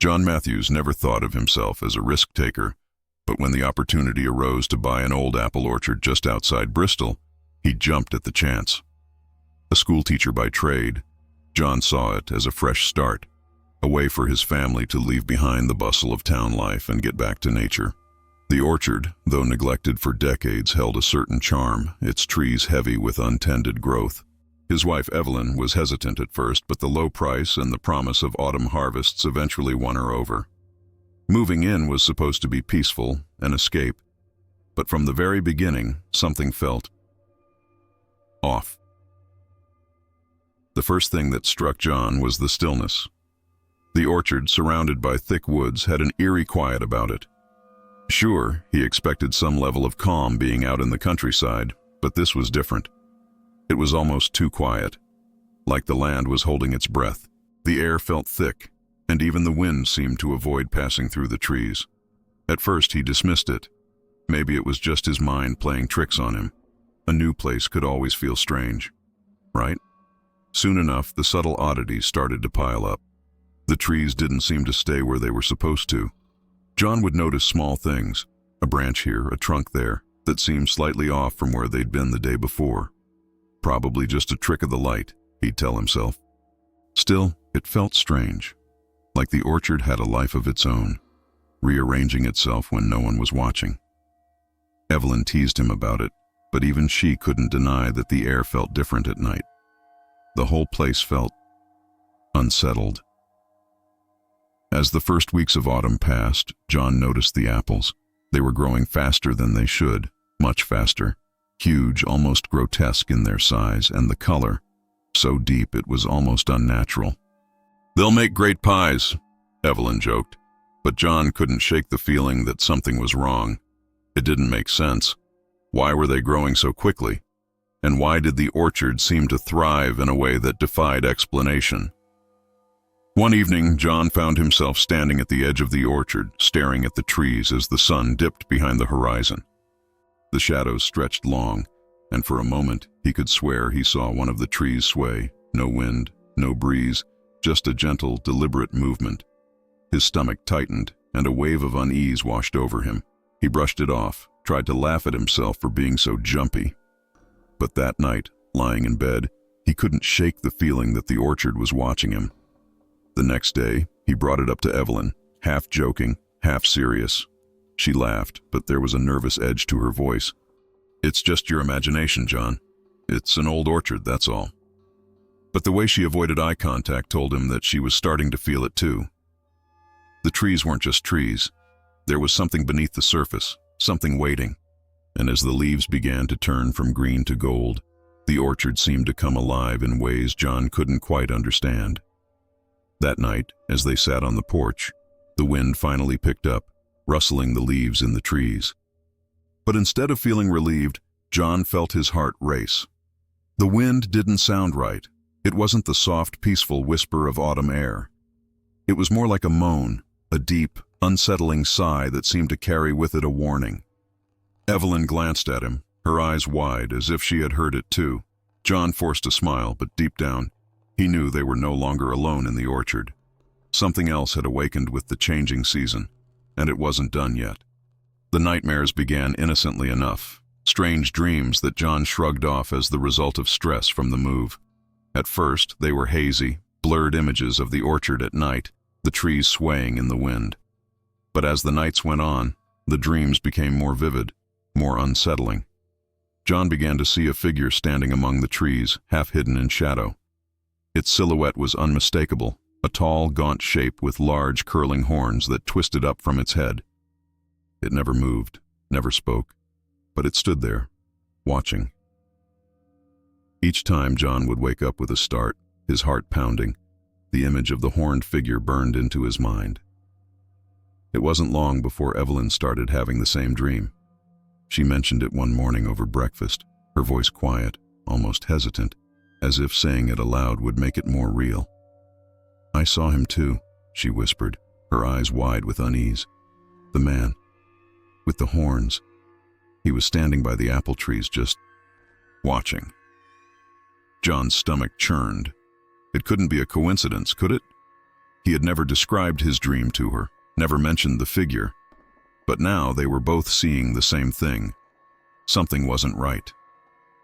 John Matthews never thought of himself as a risk-taker, but when the opportunity arose to buy an old apple orchard just outside Bristol, he jumped at the chance. A schoolteacher by trade, John saw it as a fresh start, a way for his family to leave behind the bustle of town life and get back to nature. The orchard, though neglected for decades, held a certain charm, its trees heavy with untended growth. His wife Evelyn was hesitant at first, but the low price and the promise of autumn harvests eventually won her over. Moving in was supposed to be peaceful, an escape, but from the very beginning, something felt off. The first thing that struck John was the stillness. The orchard, surrounded by thick woods, had an eerie quiet about it. Sure, he expected some level of calm being out in the countryside, but this was different. It was almost too quiet, like the land was holding its breath. The air felt thick, and even the wind seemed to avoid passing through the trees. At first he dismissed it. Maybe it was just his mind playing tricks on him. A new place could always feel strange, right? Soon enough, the subtle oddities started to pile up. The trees didn't seem to stay where they were supposed to. John would notice small things, a branch here, a trunk there, that seemed slightly off from where they'd been the day before. Probably just a trick of the light, he'd tell himself. Still, it felt strange, like the orchard had a life of its own, rearranging itself when no one was watching. Evelyn teased him about it, but even she couldn't deny that the air felt different at night. The whole place felt unsettled. As the first weeks of autumn passed, John noticed the apples. They were growing faster than they should, much faster. Huge, almost grotesque in their size, and the color, so deep it was almost unnatural. "They'll make great pies," Evelyn joked, but John couldn't shake the feeling that something was wrong. It didn't make sense. Why were they growing so quickly? And why did the orchard seem to thrive in a way that defied explanation? One evening, John found himself standing at the edge of the orchard, staring at the trees as the sun dipped behind the horizon. The shadows stretched long, and for a moment he could swear he saw one of the trees sway. No wind, no breeze, just a gentle, deliberate movement. His stomach tightened, and a wave of unease washed over him. He brushed it off, tried to laugh at himself for being so jumpy. But that night, lying in bed, he couldn't shake the feeling that the orchard was watching him. The next day, he brought it up to Evelyn, half joking, half serious. She laughed, but there was a nervous edge to her voice. "It's just your imagination, John. It's an old orchard, that's all." But the way she avoided eye contact told him that she was starting to feel it too. The trees weren't just trees. There was something beneath the surface, something waiting. And as the leaves began to turn from green to gold, the orchard seemed to come alive in ways John couldn't quite understand. That night, as they sat on the porch, the wind finally picked up, rustling the leaves in the trees. But instead of feeling relieved, John felt his heart race. The wind didn't sound right. It wasn't the soft, peaceful whisper of autumn air. It was more like a moan, a deep, unsettling sigh that seemed to carry with it a warning. Evelyn glanced at him, her eyes wide, as if she had heard it too. John forced a smile, but deep down, he knew they were no longer alone in the orchard. Something else had awakened with the changing season, and it wasn't done yet. The nightmares began innocently enough, strange dreams that John shrugged off as the result of stress from the move. At first, they were hazy, blurred images of the orchard at night, the trees swaying in the wind. But as the nights went on, the dreams became more vivid, more unsettling. John began to see a figure standing among the trees, half hidden in shadow. Its silhouette was unmistakable, a tall, gaunt shape with large, curling horns that twisted up from its head. It never moved, never spoke, but it stood there, watching. Each time John would wake up with a start, his heart pounding, the image of the horned figure burned into his mind. It wasn't long before Evelyn started having the same dream. She mentioned it one morning over breakfast, her voice quiet, almost hesitant, as if saying it aloud would make it more real. "I saw him too," she whispered, her eyes wide with unease. "The man, with the horns. He was standing by the apple trees just watching." John's stomach churned. It couldn't be a coincidence, could it? He had never described his dream to her, never mentioned the figure. But now they were both seeing the same thing. Something wasn't right.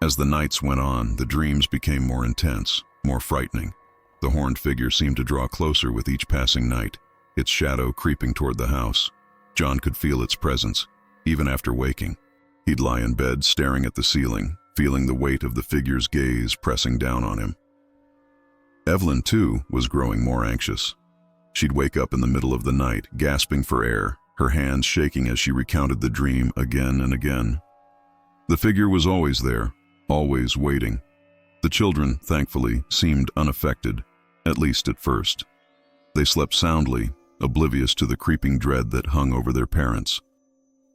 As the nights went on, the dreams became more intense, more frightening. The horned figure seemed to draw closer with each passing night, its shadow creeping toward the house. John could feel its presence, even after waking. He'd lie in bed staring at the ceiling, feeling the weight of the figure's gaze pressing down on him. Evelyn, too, was growing more anxious. She'd wake up in the middle of the night, gasping for air, her hands shaking as she recounted the dream again and again. The figure was always there, always waiting. The children, thankfully, seemed unaffected, at least at first. They slept soundly, oblivious to the creeping dread that hung over their parents.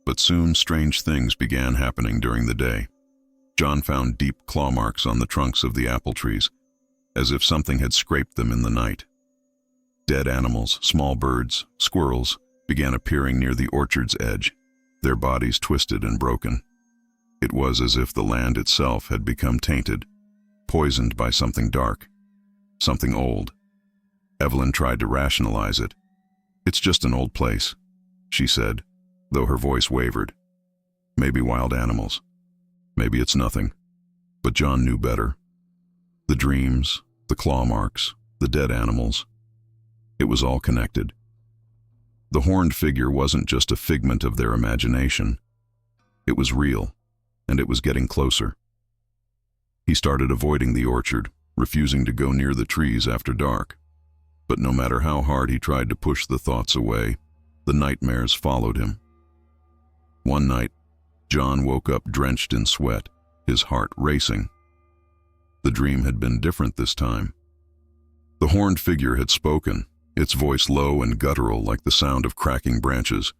But soon strange things began happening during the day. John found deep claw marks on the trunks of the apple trees, as if something had scraped them in the night. Dead animals, small birds, squirrels, began appearing near the orchard's edge, their bodies twisted and broken. It was as if the land itself had become tainted, poisoned by something dark, something old. Evelyn tried to rationalize it. "It's just an old place," she said, though her voice wavered. "Maybe wild animals. Maybe it's nothing." But John knew better. The dreams, the claw marks, the dead animals. It was all connected. The horned figure wasn't just a figment of their imagination. It was real, and it was getting closer. He started avoiding the orchard, refusing to go near the trees after dark. But no matter how hard he tried to push the thoughts away, the nightmares followed him. One night, John woke up drenched in sweat, his heart racing. The dream had been different this time. The horned figure had spoken, its voice low and guttural like the sound of cracking branches.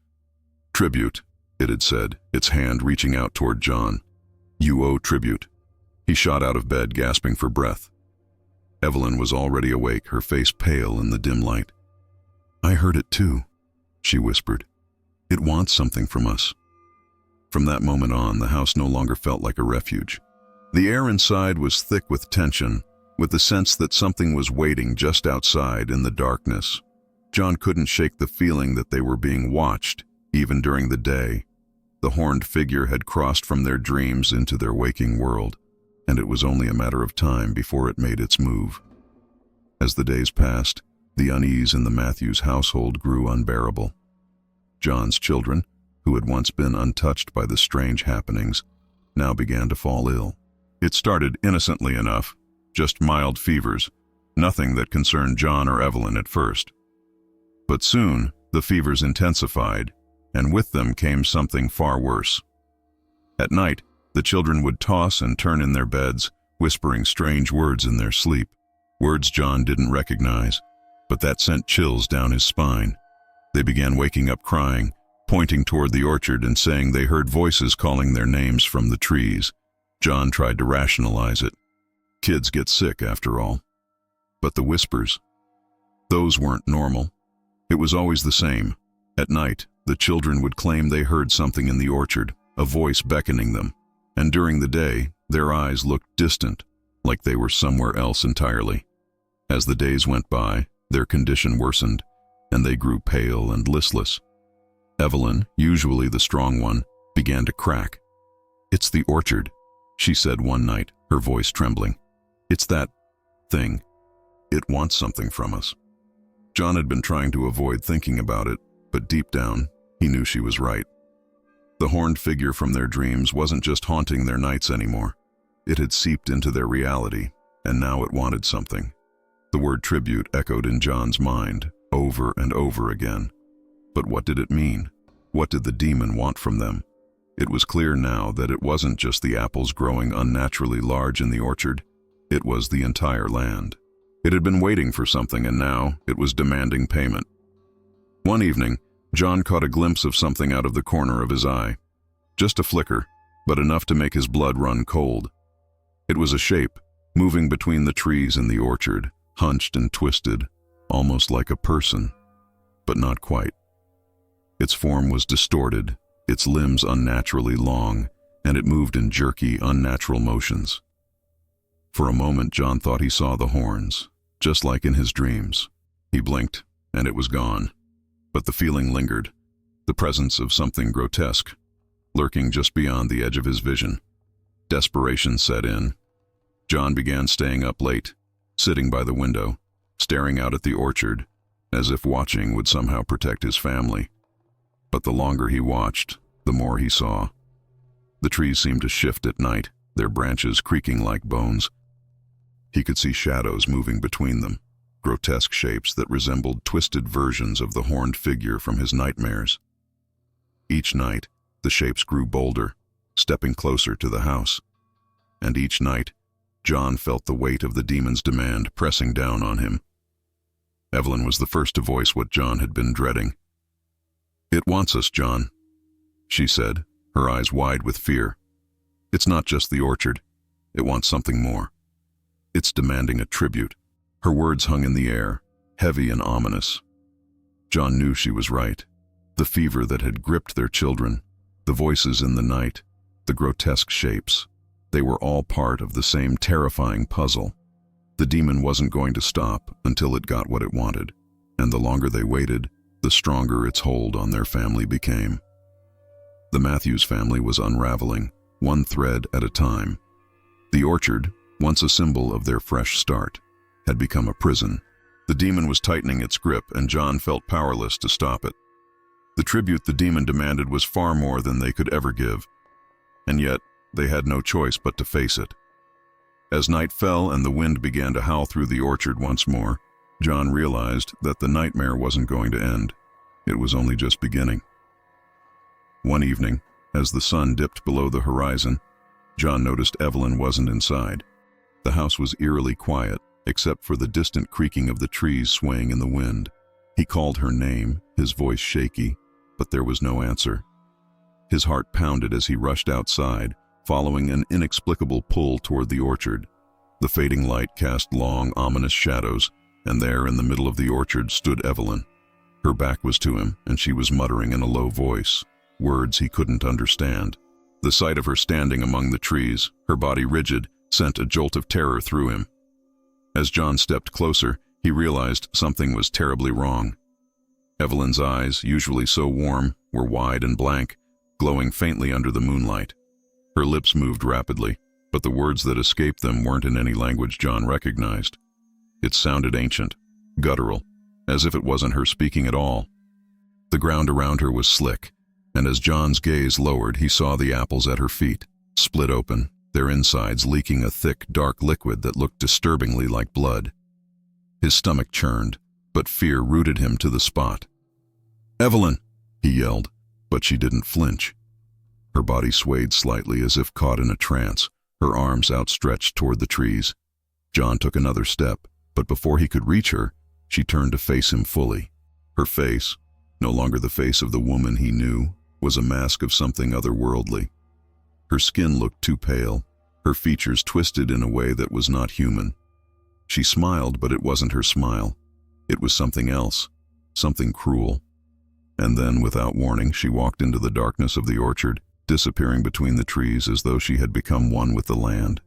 "Tribute," it had said, its hand reaching out toward John. "You owe tribute." He shot out of bed, gasping for breath. Evelyn was already awake, her face pale in the dim light. "I heard it too," she whispered. "It wants something from us." From that moment on, the house no longer felt like a refuge. The air inside was thick with tension, with the sense that something was waiting just outside in the darkness. John couldn't shake the feeling that they were being watched, even during the day. The horned figure had crossed from their dreams into their waking world, and it was only a matter of time before it made its move. As the days passed, the unease in the Matthews household grew unbearable. John's children, who had once been untouched by the strange happenings, now began to fall ill. It started innocently enough, just mild fevers, nothing that concerned John or Evelyn at first. But soon, the fevers intensified, and with them came something far worse. At night, the children would toss and turn in their beds, whispering strange words in their sleep, words John didn't recognize, but that sent chills down his spine. They began waking up crying, pointing toward the orchard and saying they heard voices calling their names from the trees. John tried to rationalize it. Kids get sick, after all. But the whispers, those weren't normal. It was always the same. At night, the children would claim they heard something in the orchard, a voice beckoning them. And during the day, their eyes looked distant, like they were somewhere else entirely. As the days went by, their condition worsened, and they grew pale and listless. Evelyn, usually the strong one, began to crack. "It's the orchard," she said one night, her voice trembling. "It's that thing. It wants something from us." John had been trying to avoid thinking about it, but deep down, he knew she was right. The horned figure from their dreams wasn't just haunting their nights anymore. It had seeped into their reality, and now it wanted something. The word tribute echoed in John's mind, over and over again. But what did it mean? What did the demon want from them? It was clear now that it wasn't just the apples growing unnaturally large in the orchard. It was the entire land. It had been waiting for something, and now it was demanding payment. One evening, John caught a glimpse of something out of the corner of his eye. Just a flicker, but enough to make his blood run cold. It was a shape, moving between the trees in the orchard, hunched and twisted, almost like a person, but not quite. Its form was distorted, its limbs unnaturally long, and it moved in jerky, unnatural motions. For a moment, John thought he saw the horns, just like in his dreams. He blinked, and it was gone. But the feeling lingered, the presence of something grotesque, lurking just beyond the edge of his vision. Desperation set in. John began staying up late, sitting by the window, staring out at the orchard, as if watching would somehow protect his family. But the longer he watched, the more he saw. The trees seemed to shift at night, their branches creaking like bones. He could see shadows moving between them, grotesque shapes that resembled twisted versions of the horned figure from his nightmares. Each night, the shapes grew bolder, stepping closer to the house. And each night, John felt the weight of the demon's demand pressing down on him. Evelyn was the first to voice what John had been dreading. "It wants us, John," she said, her eyes wide with fear. "It's not just the orchard. It wants something more. It's demanding a tribute." Her words hung in the air, heavy and ominous. John knew she was right. The fever that had gripped their children, the voices in the night, the grotesque shapes, they were all part of the same terrifying puzzle. The demon wasn't going to stop until it got what it wanted, and the longer they waited, the stronger its hold on their family became. The Matthews family was unraveling, one thread at a time. The orchard, once a symbol of their fresh start, had become a prison. The demon was tightening its grip, and John felt powerless to stop it. The tribute the demon demanded was far more than they could ever give, and yet they had no choice but to face it. As night fell and the wind began to howl through the orchard once more, John realized that the nightmare wasn't going to end. It was only just beginning. One evening, as the sun dipped below the horizon, John noticed Evelyn wasn't inside. The house was eerily quiet, except for the distant creaking of the trees swaying in the wind. He called her name, his voice shaky, but there was no answer. His heart pounded as he rushed outside, following an inexplicable pull toward the orchard. The fading light cast long, ominous shadows, and there in the middle of the orchard stood Evelyn. Her back was to him, and she was muttering in a low voice, words he couldn't understand. The sight of her standing among the trees, her body rigid, sent a jolt of terror through him. As John stepped closer, he realized something was terribly wrong. Evelyn's eyes, usually so warm, were wide and blank, glowing faintly under the moonlight. Her lips moved rapidly, but the words that escaped them weren't in any language John recognized. It sounded ancient, guttural, as if it wasn't her speaking at all. The ground around her was slick, and as John's gaze lowered, he saw the apples at her feet, split open, their insides leaking a thick, dark liquid that looked disturbingly like blood. His stomach churned, but fear rooted him to the spot. "Evelyn!" he yelled, but she didn't flinch. Her body swayed slightly as if caught in a trance, her arms outstretched toward the trees. John took another step, but before he could reach her, she turned to face him fully. Her face, no longer the face of the woman he knew, was a mask of something otherworldly. Her skin looked too pale, her features twisted in a way that was not human. She smiled, but it wasn't her smile. It was something else, something cruel. And then, without warning, she walked into the darkness of the orchard, disappearing between the trees as though she had become one with the land.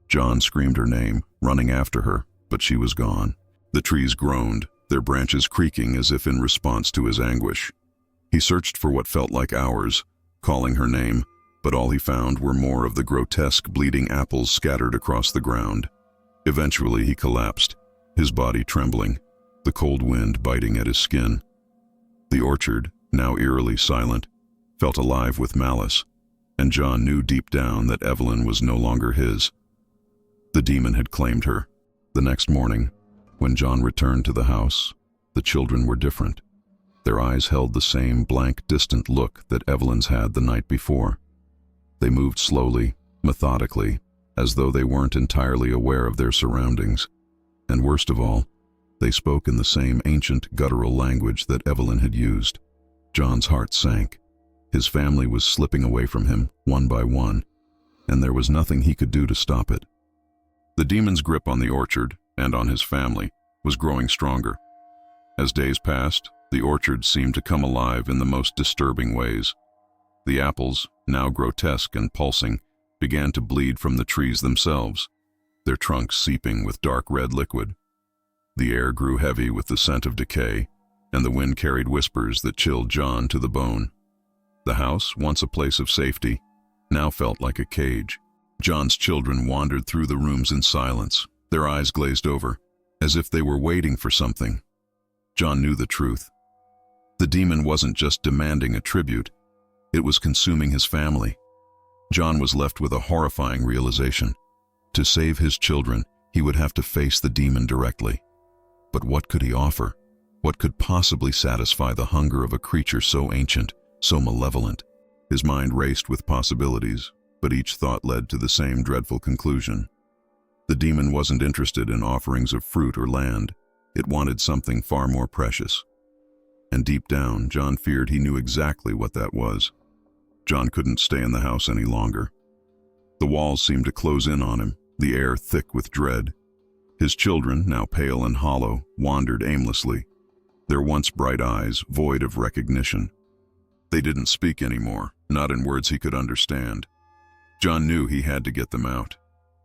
John screamed her name, running after her, but she was gone. The trees groaned, their branches creaking as if in response to his anguish. He searched for what felt like hours, calling her name, but all he found were more of the grotesque bleeding apples scattered across the ground. Eventually he collapsed, his body trembling, the cold wind biting at his skin. The orchard, now eerily silent, felt alive with malice, and John knew deep down that Evelyn was no longer his. The demon had claimed her. The next morning, when John returned to the house, the children were different. Their eyes held the same blank, distant look that Evelyn's had the night before. They moved slowly, methodically, as though they weren't entirely aware of their surroundings. And worst of all, they spoke in the same ancient, guttural language that Evelyn had used. John's heart sank. His family was slipping away from him, one by one, and there was nothing he could do to stop it. The demon's grip on the orchard, and on his family, was growing stronger. As days passed, the orchard seemed to come alive in the most disturbing ways. The apples, now grotesque and pulsing, began to bleed from the trees themselves, their trunks seeping with dark red liquid. The air grew heavy with the scent of decay, and the wind carried whispers that chilled John to the bone. The house, once a place of safety, now felt like a cage. John's children wandered through the rooms in silence, their eyes glazed over, as if they were waiting for something. John knew the truth. The demon wasn't just demanding a tribute, it was consuming his family. John was left with a horrifying realization. To save his children, he would have to face the demon directly. But what could he offer? What could possibly satisfy the hunger of a creature so ancient, so malevolent? His mind raced with possibilities, but each thought led to the same dreadful conclusion. The demon wasn't interested in offerings of fruit or land. It wanted something far more precious. And deep down, John feared he knew exactly what that was. John couldn't stay in the house any longer. The walls seemed to close in on him, the air thick with dread. His children, now pale and hollow, wandered aimlessly, their once bright eyes void of recognition. They didn't speak anymore, not in words he could understand. John knew he had to get them out.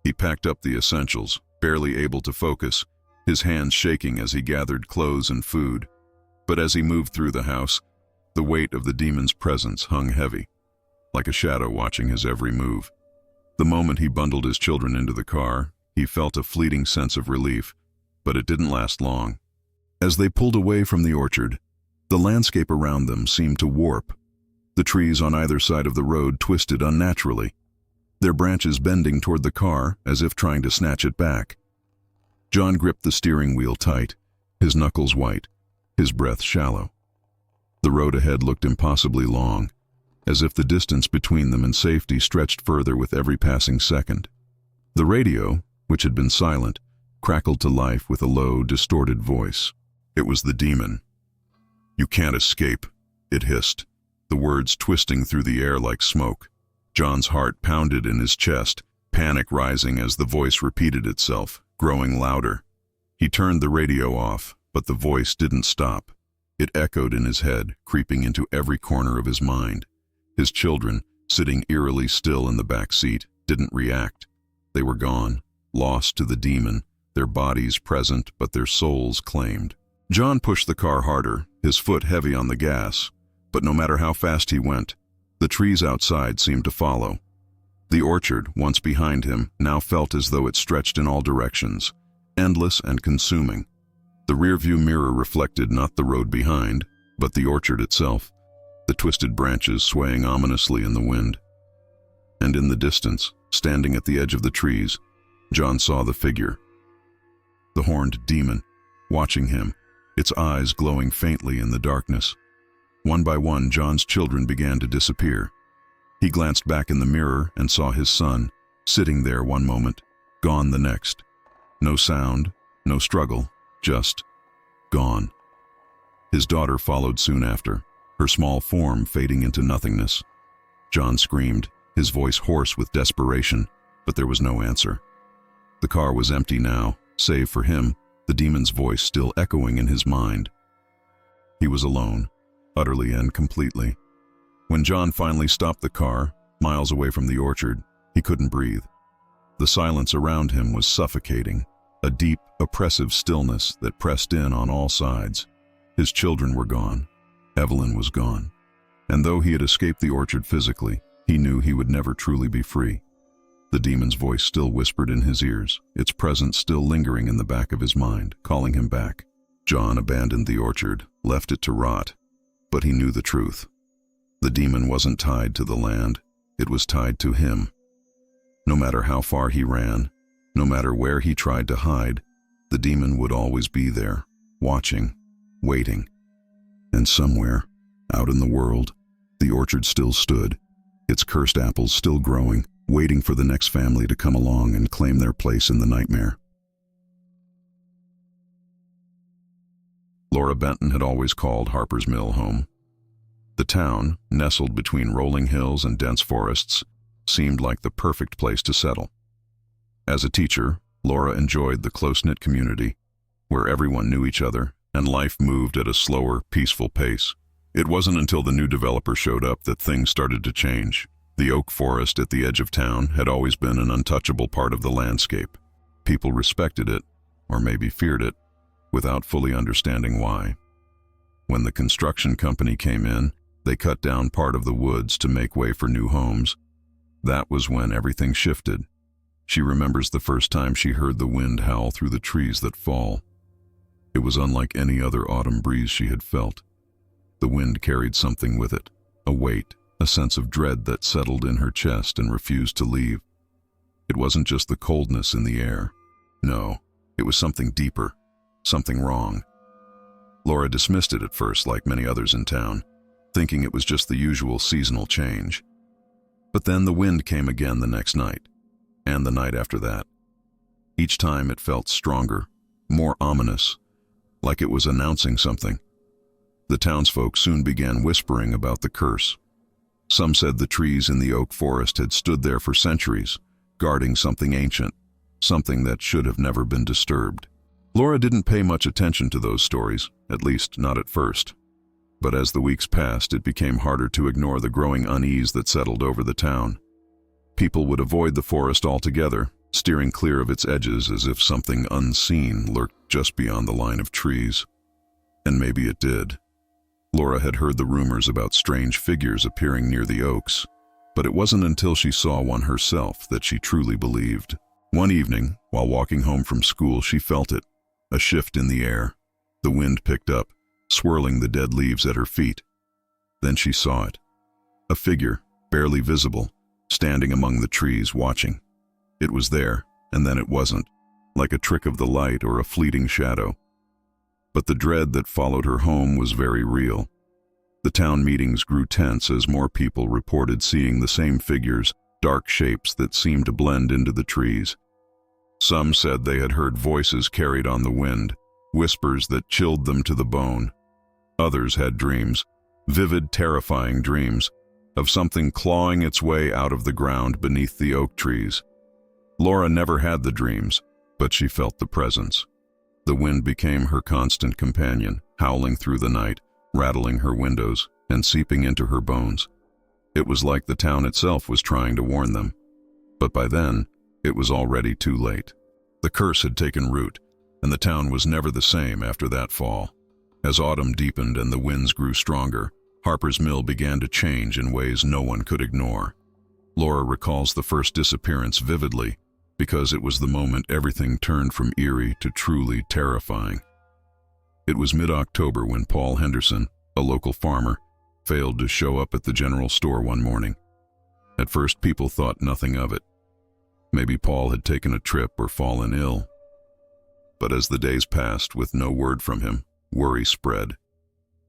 He packed up the essentials, barely able to focus, his hands shaking as he gathered clothes and food. But as he moved through the house, the weight of the demon's presence hung heavy, like a shadow watching his every move. The moment he bundled his children into the car, he felt a fleeting sense of relief, but it didn't last long. As they pulled away from the orchard, the landscape around them seemed to warp. The trees on either side of the road twisted unnaturally, their branches bending toward the car as if trying to snatch it back. John gripped the steering wheel tight, his knuckles white, his breath shallow. The road ahead looked impossibly long, as if the distance between them and safety stretched further with every passing second. The radio, which had been silent, crackled to life with a low, distorted voice. It was the demon. "You can't escape," it hissed, the words twisting through the air like smoke. John's heart pounded in his chest, panic rising as the voice repeated itself, growing louder. He turned the radio off, but the voice didn't stop. It echoed in his head, creeping into every corner of his mind. His children, sitting eerily still in the back seat, didn't react. They were gone, lost to the demon, their bodies present but their souls claimed. John pushed the car harder, his foot heavy on the gas, but no matter how fast he went, the trees outside seemed to follow. The orchard, once behind him, now felt as though it stretched in all directions, endless and consuming. The rearview mirror reflected not the road behind, but the orchard itself, the twisted branches swaying ominously in the wind. And in the distance, standing at the edge of the trees, John saw the figure. The horned demon, watching him, its eyes glowing faintly in the darkness. One by one, John's children began to disappear. He glanced back in the mirror and saw his son, sitting there one moment, gone the next. No sound, no struggle, just gone. His daughter followed soon after, her small form fading into nothingness. John screamed, his voice hoarse with desperation, but there was no answer. The car was empty now, save for him, the demon's voice still echoing in his mind. He was alone, utterly and completely. When John finally stopped the car, miles away from the orchard, he couldn't breathe. The silence around him was suffocating, a deep, oppressive stillness that pressed in on all sides. His children were gone. Evelyn was gone. And though he had escaped the orchard physically, he knew he would never truly be free. The demon's voice still whispered in his ears, its presence still lingering in the back of his mind, calling him back. John abandoned the orchard, left it to rot, but he knew the truth. The demon wasn't tied to the land, it was tied to him. No matter how far he ran, no matter where he tried to hide, the demon would always be there, watching, waiting. And somewhere, out in the world, the orchard still stood, its cursed apples still growing, waiting for the next family to come along and claim their place in the nightmare. Laura Benton had always called Harper's Mill home. The town, nestled between rolling hills and dense forests, seemed like the perfect place to settle. As a teacher, Laura enjoyed the close-knit community, where everyone knew each other and life moved at a slower, peaceful pace. It wasn't until the new developer showed up that things started to change. The oak forest at the edge of town had always been an untouchable part of the landscape. People respected it, or maybe feared it, without fully understanding why. When the construction company came in, they cut down part of the woods to make way for new homes. That was when everything shifted. She remembers the first time she heard the wind howl through the trees that fall. It was unlike any other autumn breeze she had felt. The wind carried something with it, a weight, a sense of dread that settled in her chest and refused to leave. It wasn't just the coldness in the air. No, it was something deeper, something wrong. Laura dismissed it at first, like many others in town, thinking it was just the usual seasonal change. But then the wind came again the next night, and the night after that. Each time it felt stronger, more ominous, like it was announcing something. The townsfolk soon began whispering about the curse. Some said the trees in the oak forest had stood there for centuries, guarding something ancient, something that should have never been disturbed. Laura didn't pay much attention to those stories, at least not at first. But as the weeks passed, it became harder to ignore the growing unease that settled over the town. People would avoid the forest altogether, steering clear of its edges as if something unseen lurked just beyond the line of trees. And maybe it did. Laura had heard the rumors about strange figures appearing near the oaks, but it wasn't until she saw one herself that she truly believed. One evening, while walking home from school, she felt it, a shift in the air. The wind picked up, swirling the dead leaves at her feet. Then she saw it. A figure, barely visible, standing among the trees watching. It was there, and then it wasn't, like a trick of the light or a fleeting shadow. But the dread that followed her home was very real. The town meetings grew tense as more people reported seeing the same figures, dark shapes that seemed to blend into the trees. Some said they had heard voices carried on the wind, whispers that chilled them to the bone. Others had dreams, vivid, terrifying dreams, of something clawing its way out of the ground beneath the oak trees. Laura never had the dreams, but she felt the presence. The wind became her constant companion, howling through the night, rattling her windows, and seeping into her bones. It was like the town itself was trying to warn them. But by then, it was already too late. The curse had taken root, and the town was never the same after that fall. As autumn deepened and the winds grew stronger, Harper's Mill began to change in ways no one could ignore. Laura recalls the first disappearance vividly, because it was the moment everything turned from eerie to truly terrifying. It was mid-October when Paul Henderson, a local farmer, failed to show up at the general store one morning. At first, people thought nothing of it. Maybe Paul had taken a trip or fallen ill. But as the days passed with no word from him, worry spread.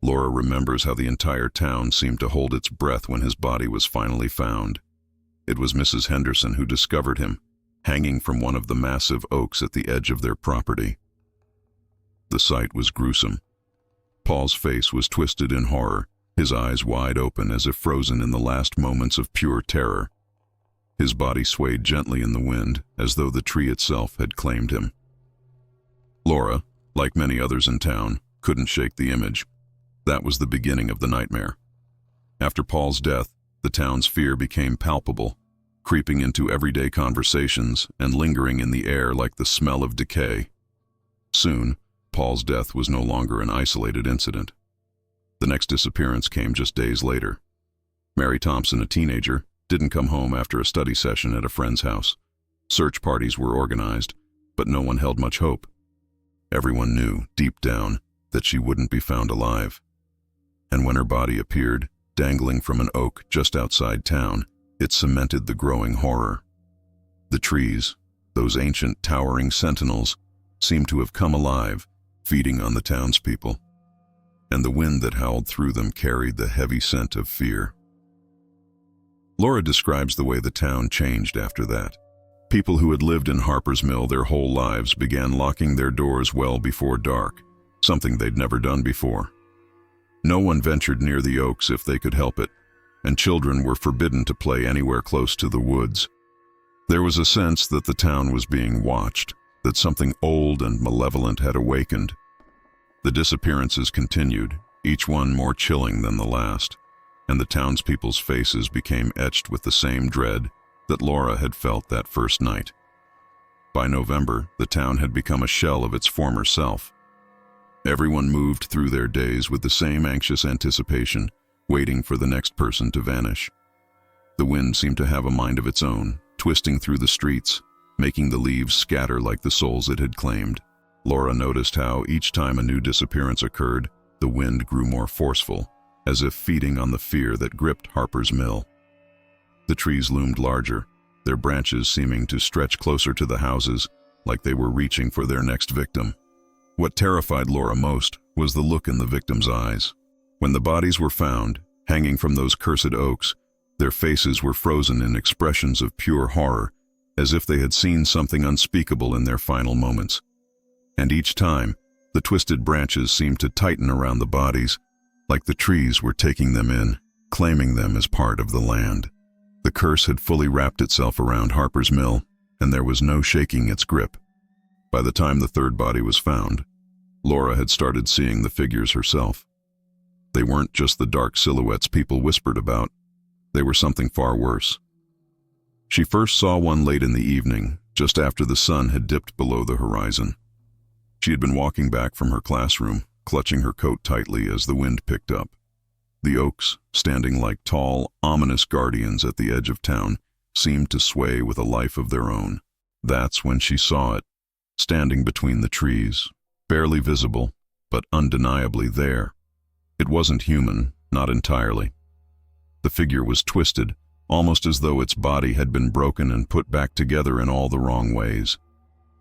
Laura remembers how the entire town seemed to hold its breath when his body was finally found. It was Mrs. Henderson who discovered him, hanging from one of the massive oaks at the edge of their property. The sight was gruesome. Paul's face was twisted in horror, his eyes wide open as if frozen in the last moments of pure terror. His body swayed gently in the wind, as though the tree itself had claimed him. Laura, like many others in town, couldn't shake the image. That was the beginning of the nightmare. After Paul's death, the town's fear became palpable, creeping into everyday conversations and lingering in the air like the smell of decay. Soon, Paul's death was no longer an isolated incident. The next disappearance came just days later. Mary Thompson, a teenager, didn't come home after a study session at a friend's house. Search parties were organized, but no one held much hope. Everyone knew, deep down, that she wouldn't be found alive. And when her body appeared, dangling from an oak just outside town, it cemented the growing horror. The trees, those ancient towering sentinels, seemed to have come alive, feeding on the townspeople. And the wind that howled through them carried the heavy scent of fear. Laura describes the way the town changed after that. People who had lived in Harper's Mill their whole lives began locking their doors well before dark, something they'd never done before. No one ventured near the oaks if they could help it, and children were forbidden to play anywhere close to the woods. There was a sense that the town was being watched, that something old and malevolent had awakened. The disappearances continued, each one more chilling than the last, and the townspeople's faces became etched with the same dread that Laura had felt that first night. By November, the town had become a shell of its former self. Everyone moved through their days with the same anxious anticipation, waiting for the next person to vanish. The wind seemed to have a mind of its own, twisting through the streets, making the leaves scatter like the souls it had claimed. Laura noticed how each time a new disappearance occurred, the wind grew more forceful, as if feeding on the fear that gripped Harper's Mill. The trees loomed larger, their branches seeming to stretch closer to the houses, like they were reaching for their next victim. What terrified Laura most was the look in the victims' eyes. When the bodies were found, hanging from those cursed oaks, their faces were frozen in expressions of pure horror, as if they had seen something unspeakable in their final moments. And each time, the twisted branches seemed to tighten around the bodies, like the trees were taking them in, claiming them as part of the land. The curse had fully wrapped itself around Harper's Mill, and there was no shaking its grip. By the time the third body was found, Laura had started seeing the figures herself. They weren't just the dark silhouettes people whispered about. They were something far worse. She first saw one late in the evening, just after the sun had dipped below the horizon. She had been walking back from her classroom, clutching her coat tightly as the wind picked up. The oaks, standing like tall, ominous guardians at the edge of town, seemed to sway with a life of their own. That's when she saw it, standing between the trees, barely visible, but undeniably there. It wasn't human, not entirely. The figure was twisted, almost as though its body had been broken and put back together in all the wrong ways.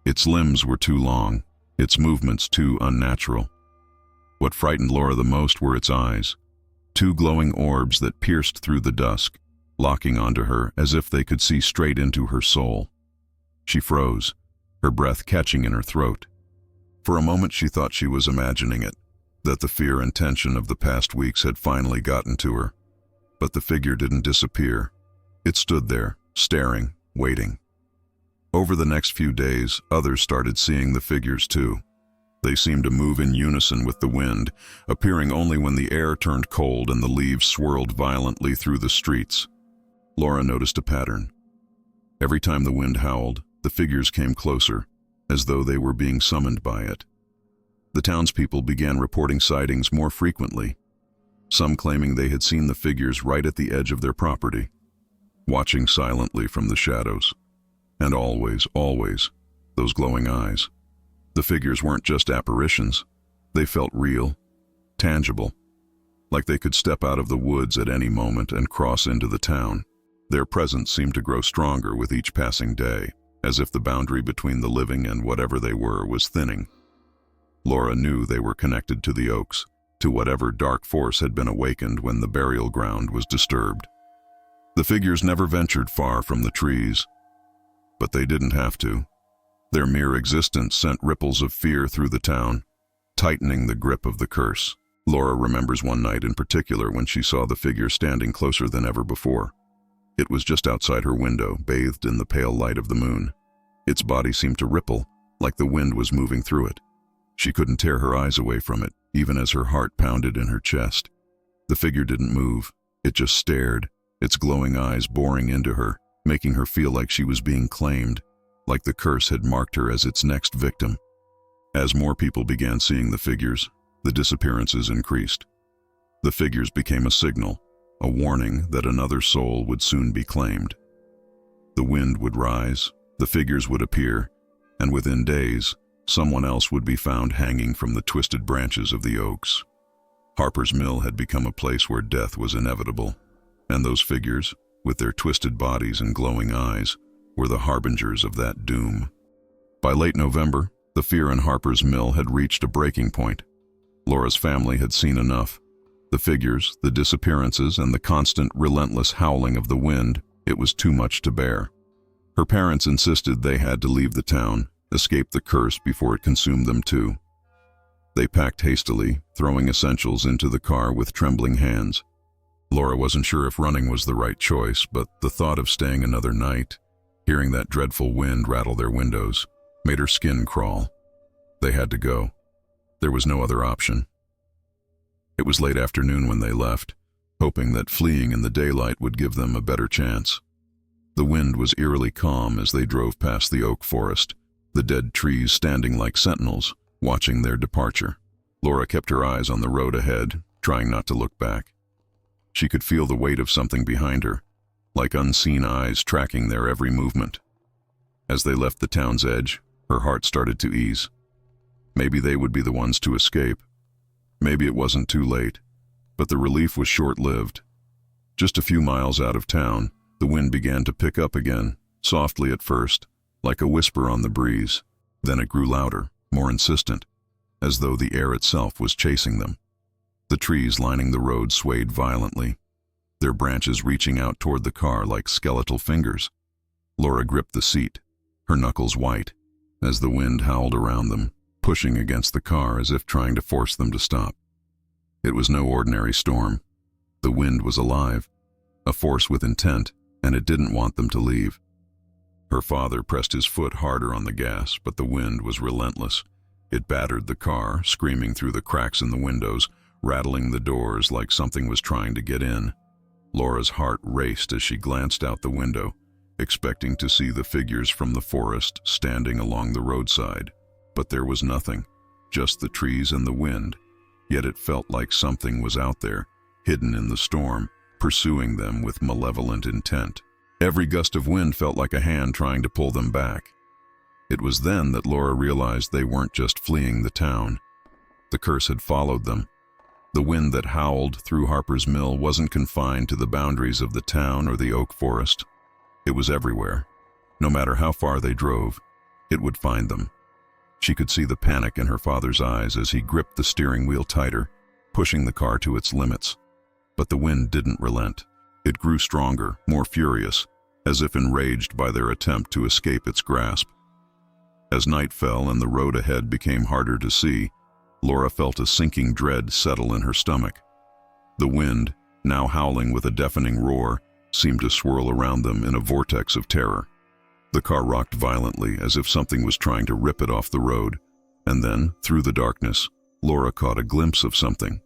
Its limbs were too long, its movements too unnatural. What frightened Laura the most were its eyes, two glowing orbs that pierced through the dusk, locking onto her as if they could see straight into her soul. She froze, her breath catching in her throat. For a moment she thought she was imagining it, that the fear and tension of the past weeks had finally gotten to her. But the figure didn't disappear. It stood there, staring, waiting. Over the next few days, others started seeing the figures too. They seemed to move in unison with the wind, appearing only when the air turned cold and the leaves swirled violently through the streets. Laura noticed a pattern. Every time the wind howled, the figures came closer, as though they were being summoned by it. The townspeople began reporting sightings more frequently, some claiming they had seen the figures right at the edge of their property, watching silently from the shadows. And always, those glowing eyes. The figures weren't just apparitions. They felt real, tangible, like they could step out of the woods at any moment and cross into the town. Their presence seemed to grow stronger with each passing day, as if the boundary between the living and whatever they were was thinning. Laura knew they were connected to the oaks, to whatever dark force had been awakened when the burial ground was disturbed. The figures never ventured far from the trees, but they didn't have to. Their mere existence sent ripples of fear through the town, tightening the grip of the curse. Laura remembers one night in particular when she saw the figure standing closer than ever before. It was just outside her window, bathed in the pale light of the moon. Its body seemed to ripple, like the wind was moving through it. She couldn't tear her eyes away from it, even as her heart pounded in her chest. The figure didn't move. It just stared, its glowing eyes boring into her, making her feel like she was being claimed, like the curse had marked her as its next victim. As more people began seeing the figures, the disappearances increased. The figures became a signal, a warning that another soul would soon be claimed. The wind would rise, the figures would appear, and within days, someone else would be found hanging from the twisted branches of the oaks. Harper's Mill had become a place where death was inevitable, and those figures, with their twisted bodies and glowing eyes, were the harbingers of that doom. By late November, the fear in Harper's Mill had reached a breaking point. Laura's family had seen enough. The figures, the disappearances, and the constant, relentless howling of the wind, it was too much to bear. Her parents insisted they had to leave the town, escape the curse before it consumed them too. They packed hastily, throwing essentials into the car with trembling hands. Laura wasn't sure if running was the right choice, but the thought of staying another night, hearing that dreadful wind rattle their windows, made her skin crawl. They had to go. There was no other option. It was late afternoon when they left, hoping that fleeing in the daylight would give them a better chance. The wind was eerily calm as they drove past the oak forest, the dead trees standing like sentinels, watching their departure. Laura kept her eyes on the road ahead, trying not to look back. She could feel the weight of something behind her, like unseen eyes tracking their every movement. As they left the town's edge, her heart started to ease. Maybe they would be the ones to escape. Maybe it wasn't too late, but the relief was short-lived. Just a few miles out of town, the wind began to pick up again, softly at first, like a whisper on the breeze. Then it grew louder, more insistent, as though the air itself was chasing them. The trees lining the road swayed violently, their branches reaching out toward the car like skeletal fingers. Laura gripped the seat, her knuckles white, as the wind howled around them, pushing against the car as if trying to force them to stop. It was no ordinary storm. The wind was alive, a force with intent, and it didn't want them to leave. Her father pressed his foot harder on the gas, but the wind was relentless. It battered the car, screaming through the cracks in the windows, rattling the doors like something was trying to get in. Laura's heart raced as she glanced out the window, expecting to see the figures from the forest standing along the roadside. But there was nothing, just the trees and the wind. Yet it felt like something was out there, hidden in the storm, pursuing them with malevolent intent. Every gust of wind felt like a hand trying to pull them back. It was then that Laura realized they weren't just fleeing the town. The curse had followed them. The wind that howled through Harper's Mill wasn't confined to the boundaries of the town or the oak forest. It was everywhere. No matter how far they drove, it would find them. She could see the panic in her father's eyes as he gripped the steering wheel tighter, pushing the car to its limits. But the wind didn't relent. It grew stronger, more furious, as if enraged by their attempt to escape its grasp. As night fell and the road ahead became harder to see, Laura felt a sinking dread settle in her stomach. The wind, now howling with a deafening roar, seemed to swirl around them in a vortex of terror. The car rocked violently as if something was trying to rip it off the road, and then, through the darkness, Laura caught a glimpse of something.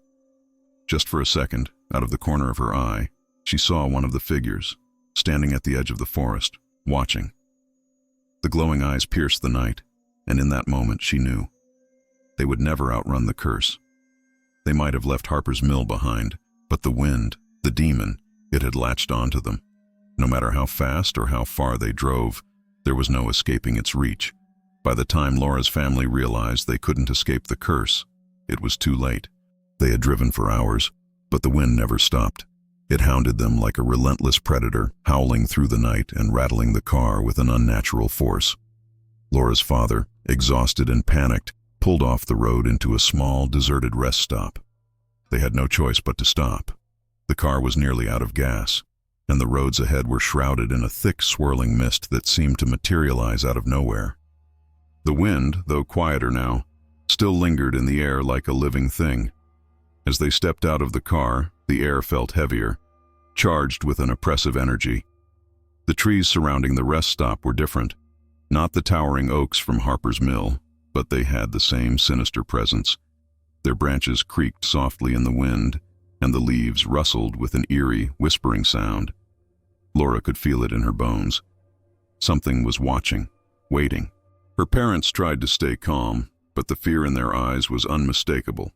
Just for a second, out of the corner of her eye, she saw one of the figures, standing at the edge of the forest, watching. The glowing eyes pierced the night, and in that moment she knew. They would never outrun the curse. They might have left Harper's Mill behind, but the wind, the demon, it had latched onto them. No matter how fast or how far they drove, there was no escaping its reach. By the time Laura's family realized they couldn't escape the curse, it was too late. They had driven for hours, but the wind never stopped. It hounded them like a relentless predator, howling through the night and rattling the car with an unnatural force. Laura's father, exhausted and panicked, pulled off the road into a small, deserted rest stop. They had no choice but to stop. The car was nearly out of gas, and the roads ahead were shrouded in a thick, swirling mist that seemed to materialize out of nowhere. The wind, though quieter now, still lingered in the air like a living thing. As they stepped out of the car, the air felt heavier, charged with an oppressive energy. The trees surrounding the rest stop were different, not the towering oaks from Harper's Mill, but they had the same sinister presence. Their branches creaked softly in the wind, and the leaves rustled with an eerie, whispering sound. Laura could feel it in her bones. Something was watching, waiting. Her parents tried to stay calm, but the fear in their eyes was unmistakable.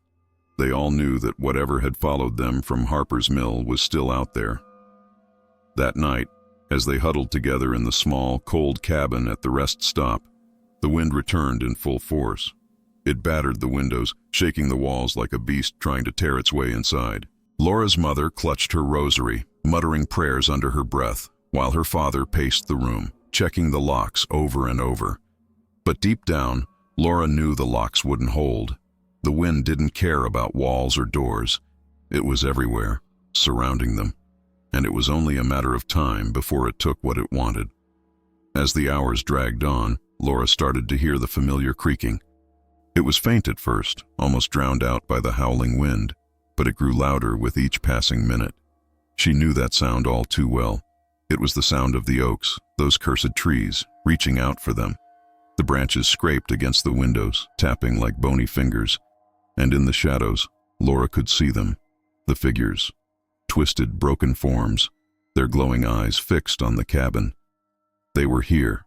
They all knew that whatever had followed them from Harper's Mill was still out there. That night, as they huddled together in the small, cold cabin at the rest stop, the wind returned in full force. It battered the windows, shaking the walls like a beast trying to tear its way inside. Laura's mother clutched her rosary, muttering prayers under her breath, while her father paced the room, checking the locks over and over. But deep down, Laura knew the locks wouldn't hold. The wind didn't care about walls or doors. It was everywhere, surrounding them, and it was only a matter of time before it took what it wanted. As the hours dragged on, Laura started to hear the familiar creaking. It was faint at first, almost drowned out by the howling wind, but it grew louder with each passing minute. She knew that sound all too well. It was the sound of the oaks, those cursed trees, reaching out for them. The branches scraped against the windows, tapping like bony fingers, and in the shadows, Laura could see them, the figures, twisted, broken forms, their glowing eyes fixed on the cabin. They were here.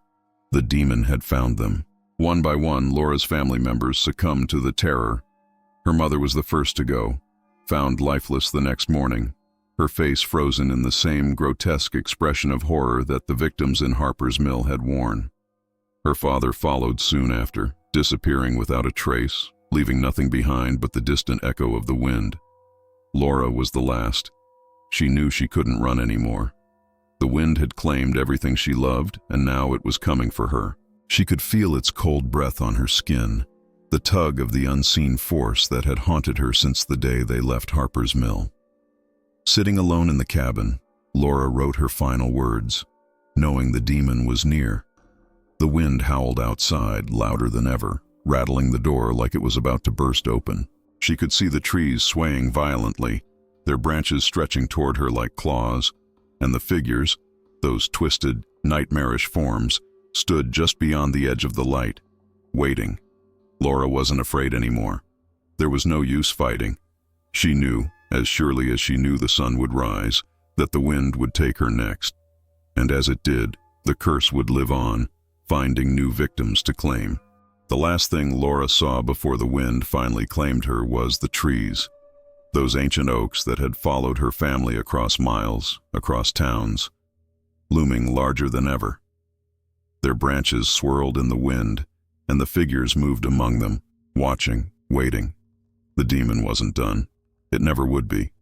The demon had found them. One by one, Laura's family members succumbed to the terror. Her mother was the first to go, found lifeless the next morning, her face frozen in the same grotesque expression of horror that the victims in Harper's Mill had worn. Her father followed soon after, disappearing without a trace, leaving nothing behind but the distant echo of the wind. Laura was the last. She knew she couldn't run anymore. The wind had claimed everything she loved, and now it was coming for her. She could feel its cold breath on her skin, the tug of the unseen force that had haunted her since the day they left Harper's Mill. Sitting alone in the cabin, Laura wrote her final words, knowing the demon was near. The wind howled outside, louder than ever, rattling the door like it was about to burst open. She could see the trees swaying violently, their branches stretching toward her like claws, and the figures, those twisted, nightmarish forms, stood just beyond the edge of the light, waiting. Laura wasn't afraid anymore. There was no use fighting. She knew, as surely as she knew the sun would rise, that the wind would take her next. And as it did, the curse would live on, finding new victims to claim. The last thing Laura saw before the wind finally claimed her was the trees, those ancient oaks that had followed her family across miles, across towns, looming larger than ever. Their branches swirled in the wind, and the figures moved among them, watching, waiting. The demon wasn't done. It never would be.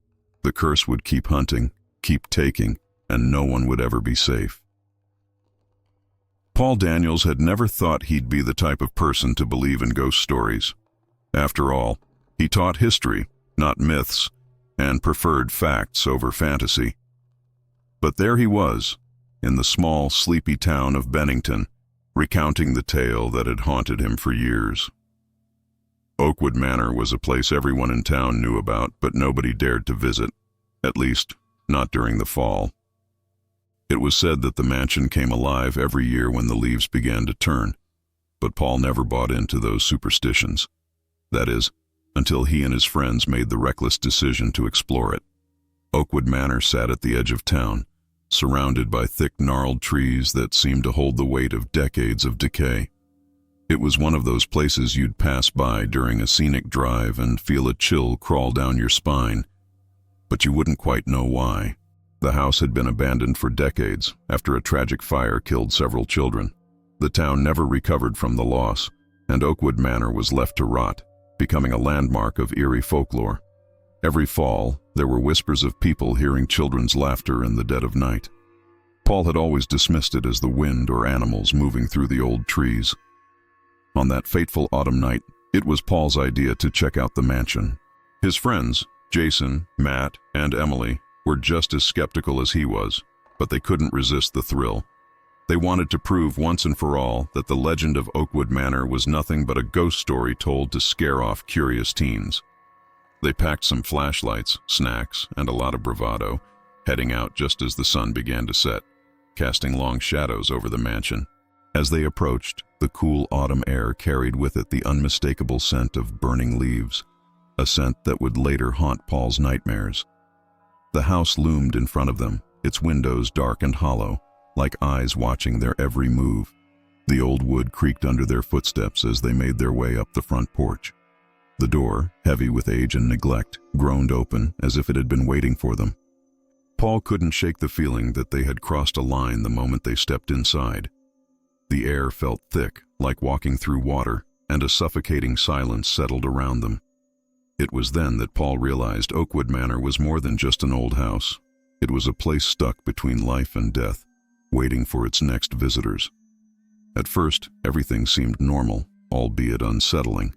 The curse would keep hunting, keep taking, and no one would ever be safe. Paul Daniels had never thought he'd be the type of person to believe in ghost stories. After all, he taught history, not myths, and preferred facts over fantasy. But there he was, in the small, sleepy town of Bennington, recounting the tale that had haunted him for years. Oakwood Manor was a place everyone in town knew about, but nobody dared to visit, at least, not during the fall. It was said that the mansion came alive every year when the leaves began to turn, but Paul never bought into those superstitions. That is, until he and his friends made the reckless decision to explore it. Oakwood Manor sat at the edge of town, surrounded by thick gnarled trees that seemed to hold the weight of decades of decay. It was one of those places you'd pass by during a scenic drive and feel a chill crawl down your spine, but you wouldn't quite know why. The house had been abandoned for decades after a tragic fire killed several children. The town never recovered from the loss, and Oakwood Manor was left to rot, becoming a landmark of eerie folklore. Every fall, there were whispers of people hearing children's laughter in the dead of night. Paul had always dismissed it as the wind or animals moving through the old trees. On that fateful autumn night, it was Paul's idea to check out the mansion. His friends, Jason, Matt, and Emily, were just as skeptical as he was, but they couldn't resist the thrill. They wanted to prove once and for all that the legend of Oakwood Manor was nothing but a ghost story told to scare off curious teens. They packed some flashlights, snacks, and a lot of bravado, heading out just as the sun began to set, casting long shadows over the mansion. As they approached, the cool autumn air carried with it the unmistakable scent of burning leaves, a scent that would later haunt Paul's nightmares. The house loomed in front of them, its windows dark and hollow, like eyes watching their every move. The old wood creaked under their footsteps as they made their way up the front porch. The door, heavy with age and neglect, groaned open as if it had been waiting for them. Paul couldn't shake the feeling that they had crossed a line the moment they stepped inside. The air felt thick, like walking through water, and a suffocating silence settled around them. It was then that Paul realized Oakwood Manor was more than just an old house. It was a place stuck between life and death, waiting for its next visitors. At first, everything seemed normal, albeit unsettling.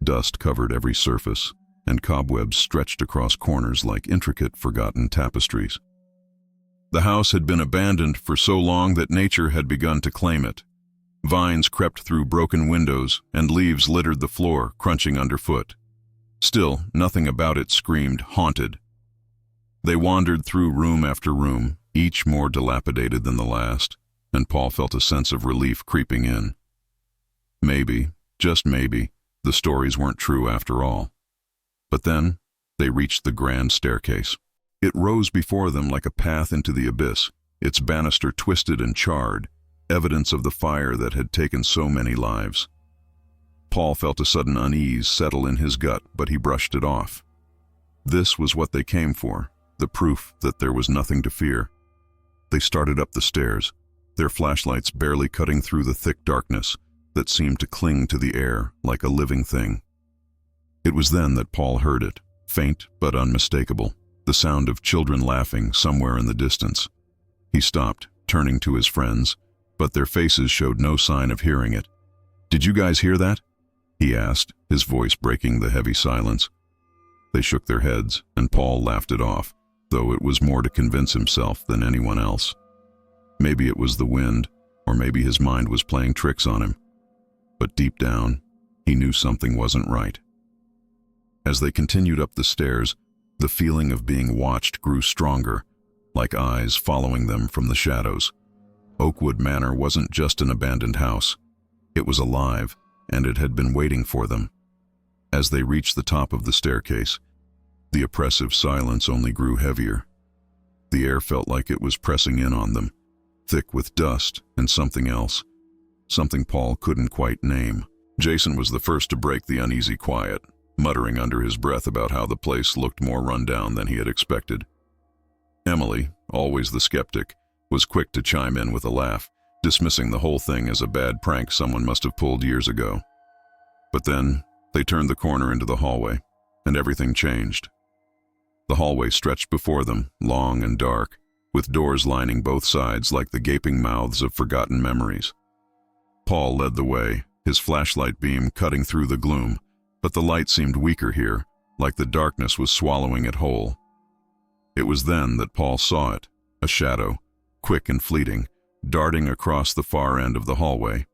Dust covered every surface, and cobwebs stretched across corners like intricate, forgotten tapestries. The house had been abandoned for so long that nature had begun to claim it. Vines crept through broken windows, and leaves littered the floor, crunching underfoot. Still, nothing about it screamed haunted. They wandered through room after room, each more dilapidated than the last, and Paul felt a sense of relief creeping in. Maybe, just maybe, the stories weren't true after all. But then, they reached the grand staircase. It rose before them like a path into the abyss, its banister twisted and charred, evidence of the fire that had taken so many lives. Paul felt a sudden unease settle in his gut, but he brushed it off. This was what they came for, the proof that there was nothing to fear. They started up the stairs, their flashlights barely cutting through the thick darkness that seemed to cling to the air like a living thing. It was then that Paul heard it, faint but unmistakable, the sound of children laughing somewhere in the distance. He stopped, turning to his friends, but their faces showed no sign of hearing it. "Did you guys hear that?" he asked, his voice breaking the heavy silence. They shook their heads, and Paul laughed it off, though it was more to convince himself than anyone else. Maybe it was the wind, or maybe his mind was playing tricks on him. But deep down, he knew something wasn't right. As they continued up the stairs, the feeling of being watched grew stronger, like eyes following them from the shadows. Oakwood Manor wasn't just an abandoned house. It was alive, and it had been waiting for them. As they reached the top of the staircase, the oppressive silence only grew heavier. The air felt like it was pressing in on them, thick with dust and something else, something Paul couldn't quite name. Jason was the first to break the uneasy quiet, muttering under his breath about how the place looked more run down than he had expected. Emily, always the skeptic, was quick to chime in with a laugh, dismissing the whole thing as a bad prank someone must have pulled years ago. But then, they turned the corner into the hallway, and everything changed. The hallway stretched before them, long and dark, with doors lining both sides like the gaping mouths of forgotten memories. Paul led the way, his flashlight beam cutting through the gloom, but the light seemed weaker here, like the darkness was swallowing it whole. It was then that Paul saw it, a shadow, quick and fleeting, darting across the far end of the hallway.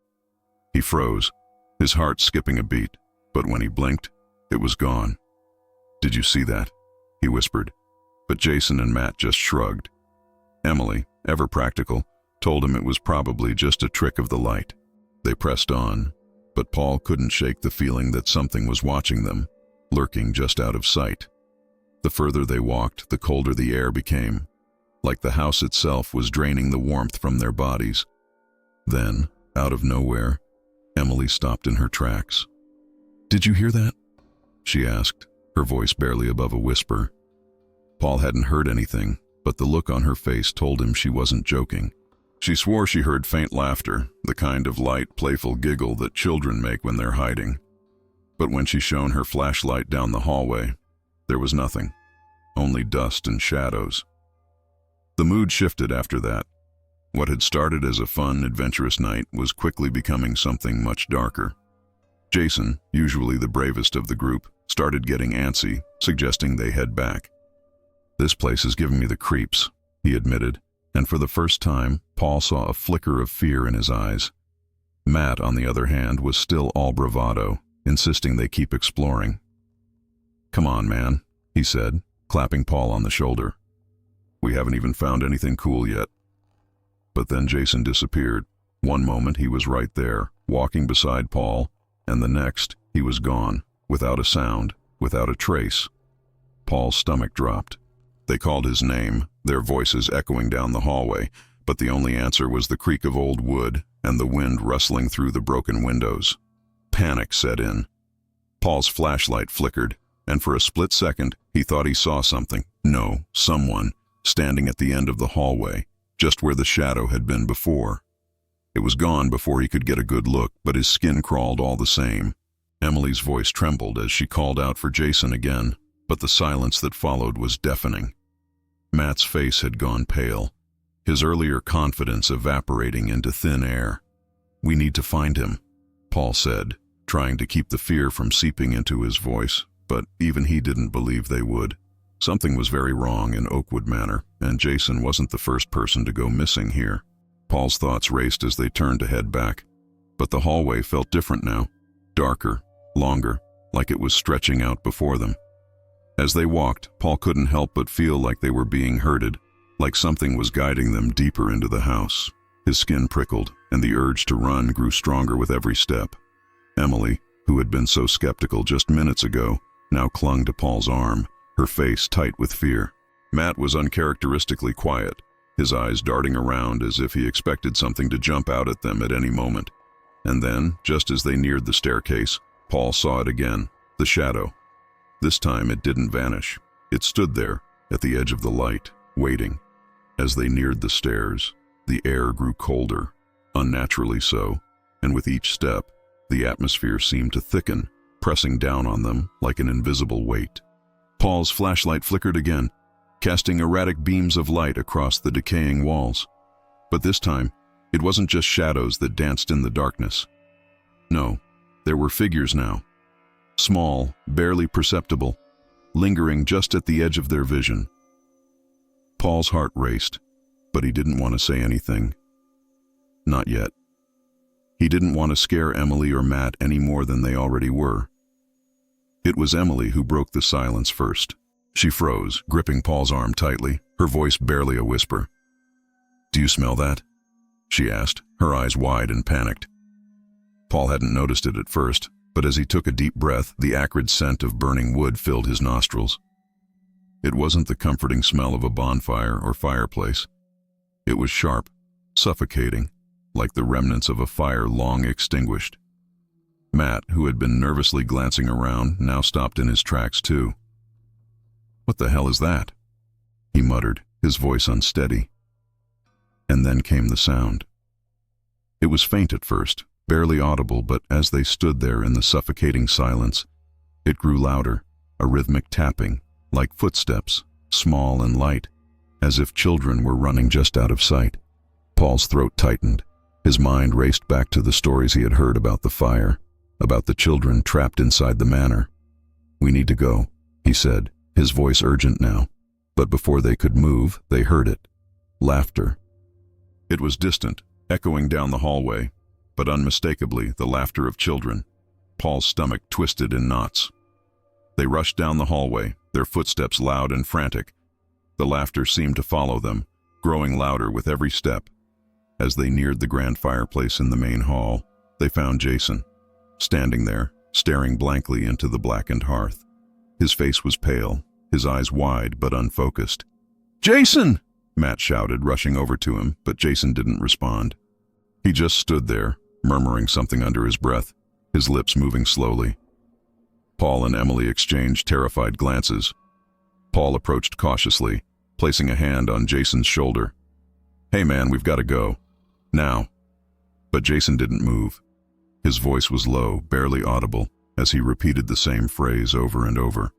He froze, his heart skipping a beat, but when he blinked, it was gone. "Did you see that?" he whispered, but Jason and Matt just shrugged. Emily, ever practical, told him it was probably just a trick of the light. They pressed on, but Paul couldn't shake the feeling that something was watching them, lurking just out of sight. The further they walked, the colder the air became, like the house itself was draining the warmth from their bodies. Then, out of nowhere, Emily stopped in her tracks. "Did you hear that?" she asked, her voice barely above a whisper. Paul hadn't heard anything, but the look on her face told him she wasn't joking. She swore she heard faint laughter, the kind of light, playful giggle that children make when they're hiding. But when she shone her flashlight down the hallway, there was nothing, only dust and shadows. The mood shifted after that. What had started as a fun, adventurous night was quickly becoming something much darker. Jason, usually the bravest of the group, started getting antsy, suggesting they head back. "This place is giving me the creeps," he admitted, and for the first time, Paul saw a flicker of fear in his eyes. Matt, on the other hand, was still all bravado, insisting they keep exploring. "Come on, man," he said, clapping Paul on the shoulder. "We haven't even found anything cool yet." But then Jason disappeared. One moment he was right there, walking beside Paul, and the next he was gone, without a sound, without a trace. Paul's stomach dropped. They called his name, their voices echoing down the hallway, but the only answer was the creak of old wood and the wind rustling through the broken windows. Panic set in. Paul's flashlight flickered, and for a split second he thought he saw something, no, someone, standing at the end of the hallway, just where the shadow had been before. It was gone before he could get a good look, but his skin crawled all the same. Emily's voice trembled as she called out for Jason again, but the silence that followed was deafening. Matt's face had gone pale, his earlier confidence evaporating into thin air. "We need to find him," Paul said, trying to keep the fear from seeping into his voice, but even he didn't believe they would. Something was very wrong in Oakwood Manor, and Jason wasn't the first person to go missing here. Paul's thoughts raced as they turned to head back, but the hallway felt different now, darker, longer, like it was stretching out before them. As they walked, Paul couldn't help but feel like they were being herded, like something was guiding them deeper into the house. His skin prickled, and the urge to run grew stronger with every step. Emily, who had been so skeptical just minutes ago, now clung to Paul's arm, her face tight with fear. Matt was uncharacteristically quiet, his eyes darting around as if he expected something to jump out at them at any moment. And then, just as they neared the staircase, Paul saw it again, the shadow. This time it didn't vanish. It stood there, at the edge of the light, waiting. As they neared the stairs, the air grew colder, unnaturally so, and with each step, the atmosphere seemed to thicken, pressing down on them like an invisible weight. Paul's flashlight flickered again, casting erratic beams of light across the decaying walls. But this time, it wasn't just shadows that danced in the darkness. No, there were figures now. Small, barely perceptible, lingering just at the edge of their vision. Paul's heart raced, but he didn't want to say anything. Not yet. He didn't want to scare Emily or Matt any more than they already were. It was Emily who broke the silence first. She froze, gripping Paul's arm tightly, her voice barely a whisper. "Do you smell that?" she asked, her eyes wide and panicked. Paul hadn't noticed it at first, but as he took a deep breath, the acrid scent of burning wood filled his nostrils. It wasn't the comforting smell of a bonfire or fireplace. It was sharp, suffocating, like the remnants of a fire long extinguished. Matt, who had been nervously glancing around, now stopped in his tracks too. "What the hell is that?" he muttered, his voice unsteady. And then came the sound. It was faint at first, barely audible, but as they stood there in the suffocating silence, it grew louder, a rhythmic tapping, like footsteps, small and light, as if children were running just out of sight. Paul's throat tightened. His mind raced back to the stories he had heard about the fire, about the children trapped inside the manor. "We need to go," he said, his voice urgent now. But before they could move, they heard it. Laughter. It was distant, echoing down the hallway, but unmistakably the laughter of children. Paul's stomach twisted in knots. They rushed down the hallway, their footsteps loud and frantic. The laughter seemed to follow them, growing louder with every step. As they neared the grand fireplace in the main hall, they found Jason, standing there, staring blankly into the blackened hearth. His face was pale, his eyes wide but unfocused. "Jason!" Matt shouted, rushing over to him, but Jason didn't respond. He just stood there, murmuring something under his breath, his lips moving slowly. Paul and Emily exchanged terrified glances. Paul approached cautiously, placing a hand on Jason's shoulder. "Hey man, we've got to go. Now." But Jason didn't move. His voice was low, barely audible, as he repeated the same phrase over and over.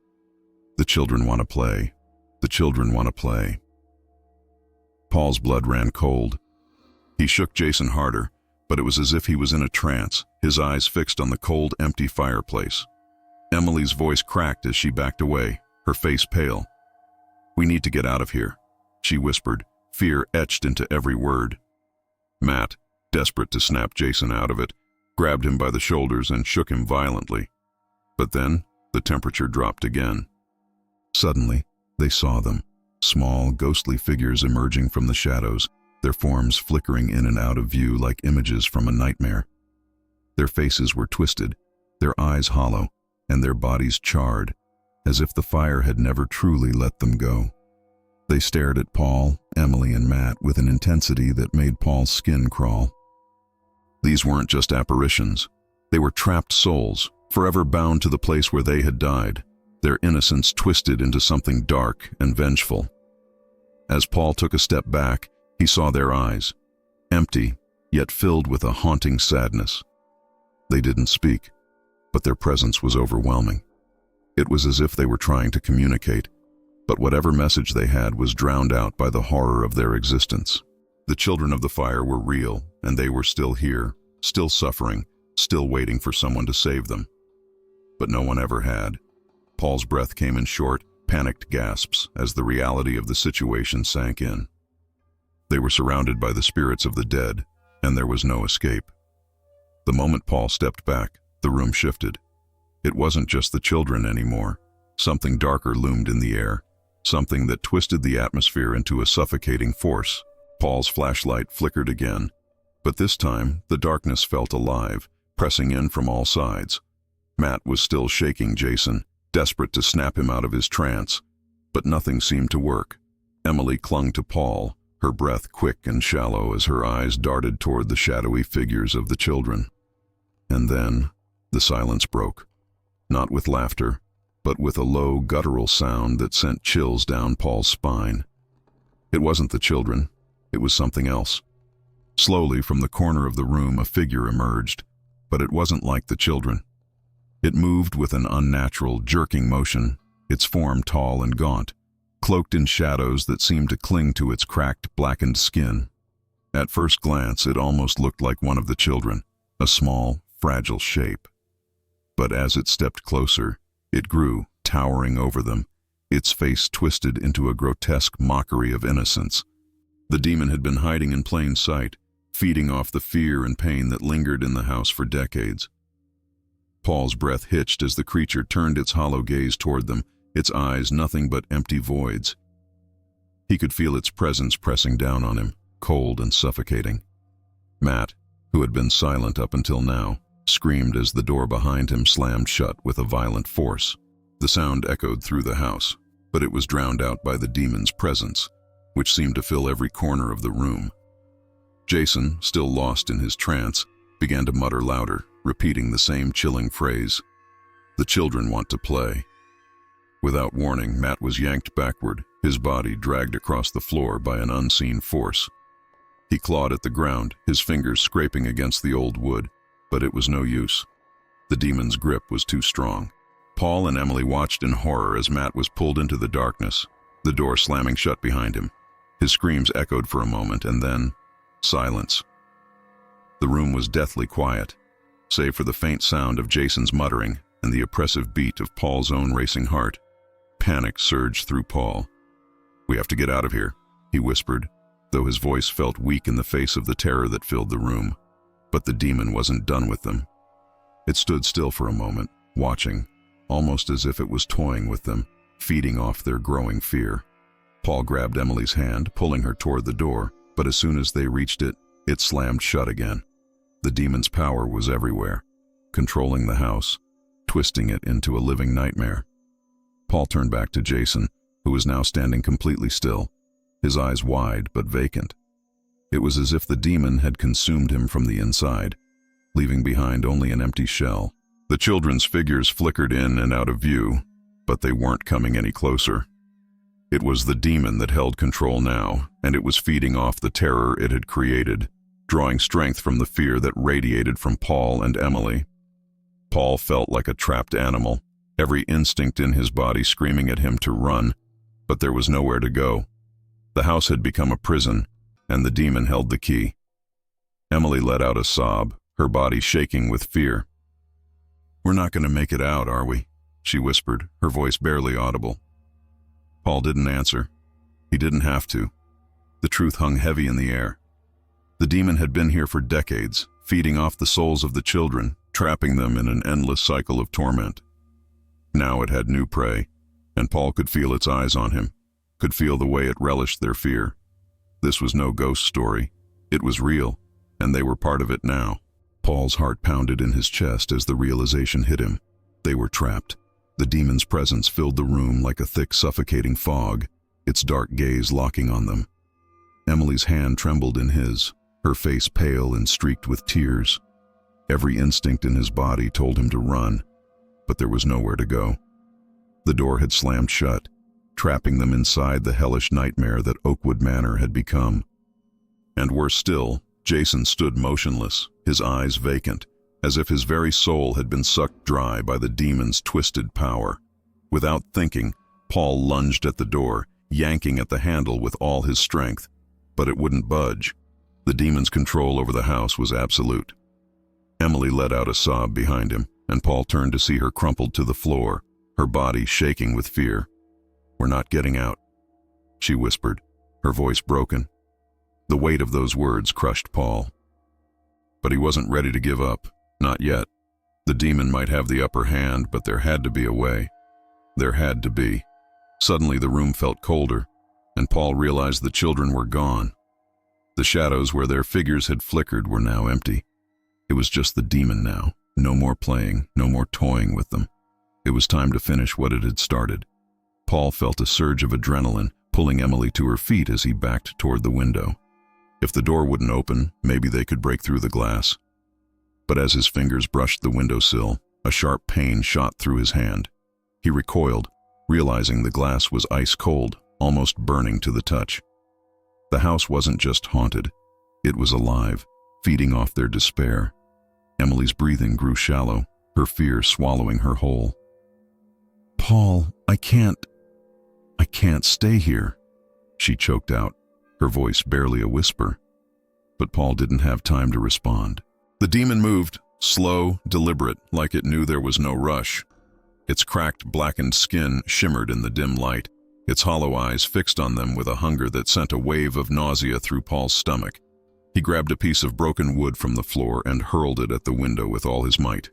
"The children want to play. The children want to play." Paul's blood ran cold. He shook Jason harder, but it was as if he was in a trance, his eyes fixed on the cold, empty fireplace. Emily's voice cracked as she backed away, her face pale. "We need to get out of here," she whispered, fear etched into every word. Matt, desperate to snap Jason out of it, grabbed him by the shoulders and shook him violently. But then, the temperature dropped again. Suddenly, they saw them, small, ghostly figures emerging from the shadows, their forms flickering in and out of view like images from a nightmare. Their faces were twisted, their eyes hollow, and their bodies charred, as if the fire had never truly let them go. They stared at Paul, Emily, and Matt with an intensity that made Paul's skin crawl. These weren't just apparitions. They were trapped souls, forever bound to the place where they had died, their innocence twisted into something dark and vengeful. As Paul took a step back, he saw their eyes, empty, yet filled with a haunting sadness. They didn't speak, but their presence was overwhelming. It was as if they were trying to communicate, but whatever message they had was drowned out by the horror of their existence. The children of the fire were real, and they were still here, still suffering, still waiting for someone to save them. But no one ever had. Paul's breath came in short, panicked gasps as the reality of the situation sank in. They were surrounded by the spirits of the dead, and there was no escape. The moment Paul stepped back, the room shifted. It wasn't just the children anymore. Something darker loomed in the air, something that twisted the atmosphere into a suffocating force. Paul's flashlight flickered again, but this time the darkness felt alive, pressing in from all sides. Matt was still shaking Jason, desperate to snap him out of his trance, but nothing seemed to work. Emily clung to Paul, her breath quick and shallow as her eyes darted toward the shadowy figures of the children. And then the silence broke, not with laughter, but with a low, guttural sound that sent chills down Paul's spine. It wasn't the children, it was something else. Slowly, from the corner of the room, a figure emerged, but it wasn't like the children. It moved with an unnatural, jerking motion, its form tall and gaunt, cloaked in shadows that seemed to cling to its cracked, blackened skin. At first glance, it almost looked like one of the children, a small, fragile shape. But as it stepped closer, it grew, towering over them, its face twisted into a grotesque mockery of innocence. The demon had been hiding in plain sight, feeding off the fear and pain that lingered in the house for decades. Paul's breath hitched as the creature turned its hollow gaze toward them, its eyes nothing but empty voids. He could feel its presence pressing down on him, cold and suffocating. Matt, who had been silent up until now, screamed as the door behind him slammed shut with a violent force. The sound echoed through the house, but it was drowned out by the demon's presence, which seemed to fill every corner of the room. Jason, still lost in his trance, began to mutter louder, repeating the same chilling phrase, "The children want to play." Without warning, Matt was yanked backward, his body dragged across the floor by an unseen force. He clawed at the ground, his fingers scraping against the old wood, but it was no use. The demon's grip was too strong. Paul and Emily watched in horror as Matt was pulled into the darkness, the door slamming shut behind him. His screams echoed for a moment, and then silence. The room was deathly quiet, save for the faint sound of Jason's muttering and the oppressive beat of Paul's own racing heart. Panic surged through Paul. "We have to get out of here," he whispered, though his voice felt weak in the face of the terror that filled the room. But the demon wasn't done with them. It stood still for a moment, watching, almost as if it was toying with them, feeding off their growing fear. Paul grabbed Emily's hand, pulling her toward the door, but as soon as they reached it, it slammed shut again. The demon's power was everywhere, controlling the house, twisting it into a living nightmare. Paul turned back to Jason, who was now standing completely still, his eyes wide but vacant. It was as if the demon had consumed him from the inside, leaving behind only an empty shell. The children's figures flickered in and out of view, but they weren't coming any closer. It was the demon that held control now, and it was feeding off the terror it had created, drawing strength from the fear that radiated from Paul and Emily. Paul felt like a trapped animal, every instinct in his body screaming at him to run, but there was nowhere to go. The house had become a prison, and the demon held the key. Emily let out a sob, her body shaking with fear. "We're not going to make it out, are we?" she whispered, her voice barely audible. Paul didn't answer. He didn't have to. The truth hung heavy in the air. The demon had been here for decades, feeding off the souls of the children, trapping them in an endless cycle of torment. Now it had new prey, and Paul could feel its eyes on him, could feel the way it relished their fear. This was no ghost story. It was real, and they were part of it now. Paul's heart pounded in his chest as the realization hit him. They were trapped. The demon's presence filled the room like a thick, suffocating fog, its dark gaze locking on them. Emily's hand trembled in his, her face pale and streaked with tears. Every instinct in his body told him to run, but there was nowhere to go. The door had slammed shut, trapping them inside the hellish nightmare that Oakwood Manor had become. And worse still, Jason stood motionless, his eyes vacant, as if his very soul had been sucked dry by the demon's twisted power. Without thinking, Paul lunged at the door, yanking at the handle with all his strength, but it wouldn't budge. The demon's control over the house was absolute. Emily let out a sob behind him, and Paul turned to see her crumpled to the floor, her body shaking with fear. "We're not getting out," she whispered, her voice broken. The weight of those words crushed Paul. But he wasn't ready to give up, not yet. The demon might have the upper hand, but there had to be a way. There had to be. Suddenly the room felt colder, and Paul realized the children were gone. The shadows where their figures had flickered were now empty. It was just the demon now, no more playing, no more toying with them. It was time to finish what it had started. Paul felt a surge of adrenaline, pulling Emily to her feet as he backed toward the window. If the door wouldn't open, maybe they could break through the glass. But as his fingers brushed the windowsill, a sharp pain shot through his hand. He recoiled, realizing the glass was ice cold, almost burning to the touch. The house wasn't just haunted, it was alive, feeding off their despair. Emily's breathing grew shallow, her fear swallowing her whole. "Paul, I can't stay here," she choked out, her voice barely a whisper. But Paul didn't have time to respond. The demon moved, slow, deliberate, like it knew there was no rush. Its cracked, blackened skin shimmered in the dim light, its hollow eyes fixed on them with a hunger that sent a wave of nausea through Paul's stomach. He grabbed a piece of broken wood from the floor and hurled it at the window with all his might.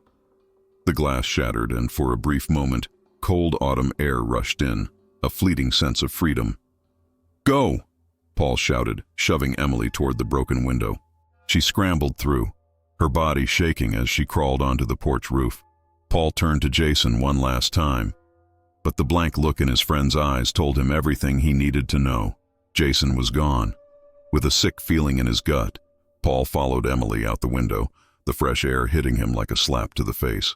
The glass shattered, and for a brief moment, cold autumn air rushed in, a fleeting sense of freedom. "Go!" Paul shouted, shoving Emily toward the broken window. She scrambled through, her body shaking as she crawled onto the porch roof. Paul turned to Jason one last time, but the blank look in his friend's eyes told him everything he needed to know. Jason was gone. With a sick feeling in his gut, Paul followed Emily out the window, the fresh air hitting him like a slap to the face.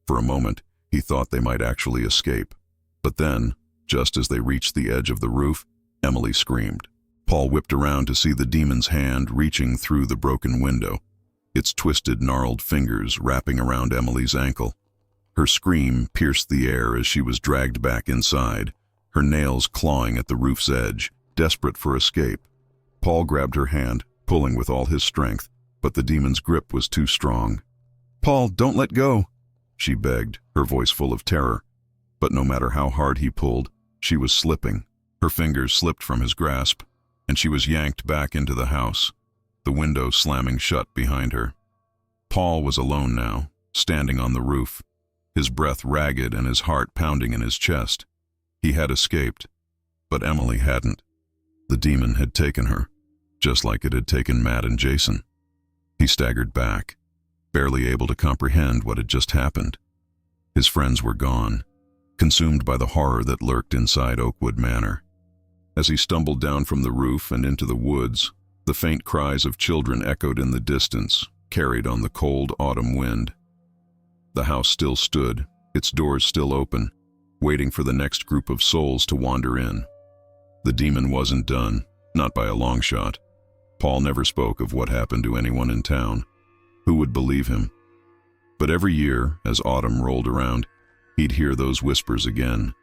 For a moment, he thought they might actually escape. But then, just as they reached the edge of the roof, Emily screamed. Paul whipped around to see the demon's hand reaching through the broken window, its twisted, gnarled fingers wrapping around Emily's ankle. Her scream pierced the air as she was dragged back inside, her nails clawing at the roof's edge, desperate for escape. Paul grabbed her hand, pulling with all his strength, but the demon's grip was too strong. "Paul, don't let go," she begged, her voice full of terror. But no matter how hard he pulled, she was slipping. Her fingers slipped from his grasp, and she was yanked back into the house, the window slamming shut behind her. Paul was alone now, standing on the roof, his breath ragged and his heart pounding in his chest. He had escaped, but Emily hadn't. The demon had taken her, just like it had taken Matt and Jason. He staggered back, barely able to comprehend what had just happened. His friends were gone, consumed by the horror that lurked inside Oakwood Manor. As he stumbled down from the roof and into the woods, the faint cries of children echoed in the distance, carried on the cold autumn wind. The house still stood, its doors still open, waiting for the next group of souls to wander in. The demon wasn't done, not by a long shot. Paul never spoke of what happened to anyone in town. Who would believe him? But every year, as autumn rolled around, he'd hear those whispers again,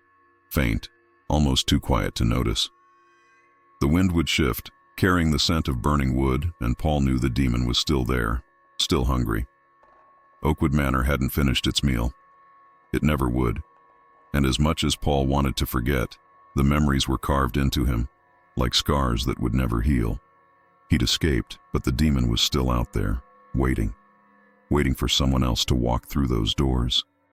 faint, almost too quiet to notice. The wind would shift, carrying the scent of burning wood, and Paul knew the demon was still there, still hungry. Oakwood Manor hadn't finished its meal. It never would. And as much as Paul wanted to forget, the memories were carved into him, like scars that would never heal. He'd escaped, but the demon was still out there, waiting for someone else to walk through those doors.